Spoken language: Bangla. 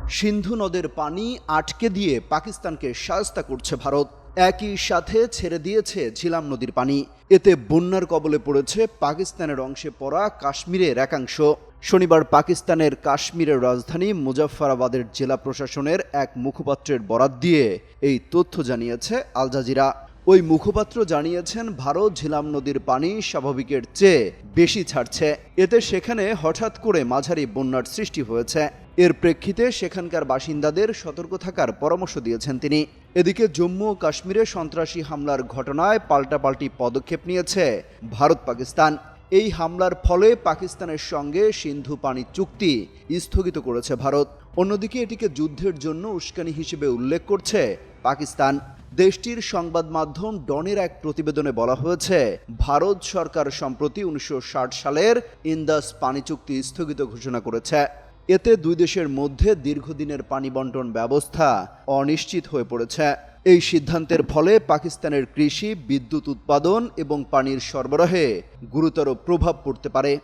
সিন্ধু নদের পানি আটকে দিয়ে পাকিস্তানকে শায়েস্তা করছে ভারত। একই সাথে ছেড়ে দিয়েছে ঝিলাম নদীর পানি। এতে বন্যার কবলে পড়েছে পাকিস্তানের অংশে পড়া কাশ্মীরের একাংশ। শনিবার পাকিস্তানের কাশ্মীরের রাজধানী মুজাফফরাবাদের জেলা প্রশাসনের এক মুখপাত্রের বরাত দিয়ে এই তথ্য জানিয়েছে আল জাজিরা। ওই মুখপাত্র জানিয়েছেন, ভারত ঝিলাম নদীর পানি স্বাভাবিকের চেয়ে বেশি ছাড়ছে। এতে সেখানে হঠাৎ করে মাঝারি বন্যার সৃষ্টি হয়েছে। এর প্রেক্ষিতে সেখানকার বাসিন্দাদের সতর্ক থাকার পরামর্শ দিয়েছেন তিনি। এদিকে জম্মু ও কাশ্মীরে সন্ত্রাসী হামলার ঘটনায় পাল্টাপাল্টি পদক্ষেপ নিয়েছে ভারত পাকিস্তান। এই হামলার ফলে পাকিস্তানের সঙ্গে সিন্ধু পানি চুক্তি স্থগিত করেছে ভারত। অন্যদিকে এটিকে যুদ্ধের জন্য উস্কানি হিসেবে উল্লেখ করছে পাকিস্তান। দেশটির সংবাদ মাধ্যম ডনের এক প্রতিবেদনে বলা হয়েছে, ভারত সরকার সম্প্রতি 1960 সালের ইন্দাস পানি চুক্তি স্থগিত ঘোষণা করেছে। এতে দুই দেশের মধ্যে দীর্ঘদিনের পানি বন্টন ব্যবস্থা অনিশ্চিত হয়ে পড়েছে। এই সিদ্ধান্তের ফলে পাকিস্তানের কৃষি, বিদ্যুৎ উৎপাদন এবং পানির সরবরাহে গুরুতর প্রভাব পড়তে পারে।